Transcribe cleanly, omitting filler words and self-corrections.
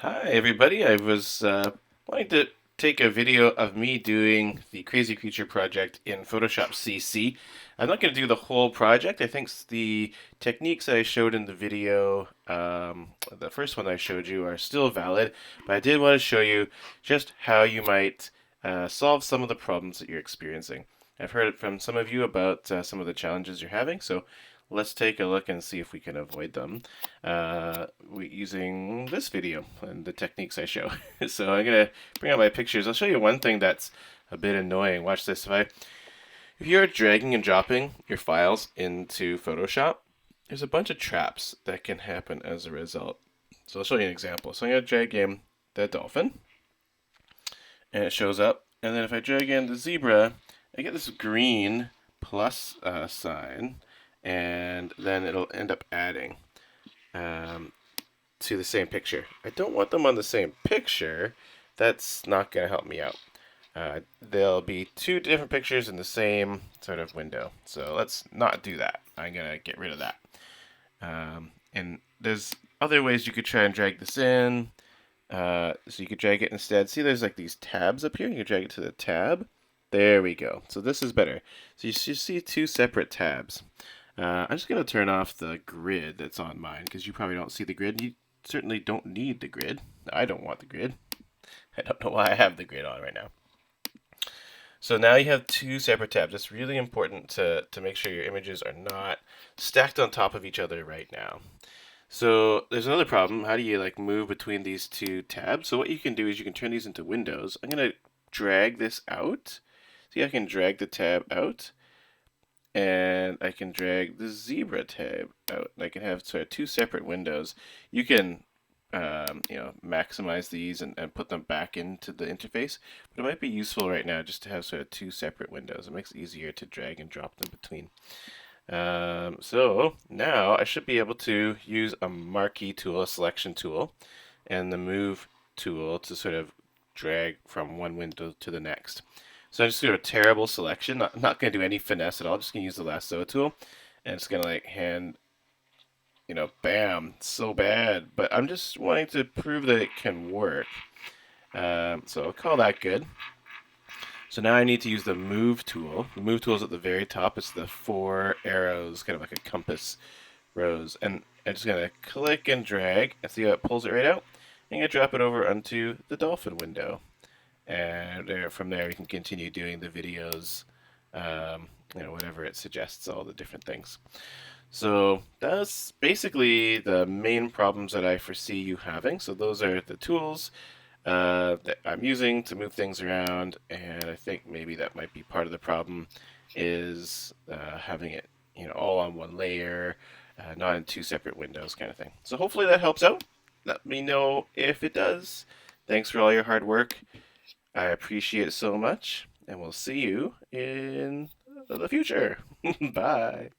Hi, everybody. I was wanting to take a video of me doing the Crazy Creature project in Photoshop CC. I'm not going to do the whole project. I think the techniques I showed in the video, the first one I showed you, are still valid, but I did want to show you just how you might solve some of the problems that you're experiencing. I've heard it from some of you about some of the challenges you're having, so let's take a look and see if we can avoid them using this video and the techniques I show. So I'm gonna bring out my pictures. I'll show you one thing that's a bit annoying. Watch this. If you're dragging and dropping your files into Photoshop, there's a bunch of traps that can happen as a result. So I'll show you an example. So I'm gonna drag in the dolphin, and it shows up. And then if I drag in the zebra, I get this green plus sign, and then it'll end up adding. Um, to the same picture. I don't want them on the same picture. That's not going to help me out. There'll be two different pictures in the same sort of window. So let's not do that. I'm going to get rid of that. And there's other ways you could try and drag this in. So you could drag it instead. See, there's like these tabs up here. You can drag it to the tab. There we go. So this is better. So you see two separate tabs. I'm just going to turn off the grid that's on mine because you probably don't see the grid. You certainly don't need the grid. I don't want the grid. I don't know why I have the grid on right now. So now you have two separate tabs. It's really important to make sure your images are not stacked on top of each other right now. So there's another problem. How do you like move between these two tabs? So what you can do is you can turn these into windows. I'm going to drag this out. See, I can drag the tab out, and I can drag the zebra tab out. I can have sort of two separate windows. You can maximize these and put them back into the interface, but it might be useful right now just to have sort of two separate windows. It makes it easier to drag and drop them between. So now I should be able to use a marquee tool, a selection tool, and the move tool to sort of drag from one window to the next. So I'm just going to do a terrible selection, not going to do any finesse at all, just going to use the lasso tool, and it's going to like hand, bam, so bad. But I'm just wanting to prove that it can work. So I'll call that good. So now I need to use the move tool. The move tool is at the very top. It's the four arrows, kind of like a compass rows. And I'm just going to click and drag and see how it pulls it right out. I'm going to drop it over onto the dolphin window. And from there we can continue doing the videos, whatever it suggests, all the different things. So that's basically the main problems that I foresee you having. So those are the tools that I'm using to move things around, and I think maybe that might be part of the problem is having it, all on one layer, not in two separate windows, kind of thing. So hopefully that helps out. Let me know if it does. Thanks for all your hard work. I appreciate it so much, and we'll see you in the future. Bye.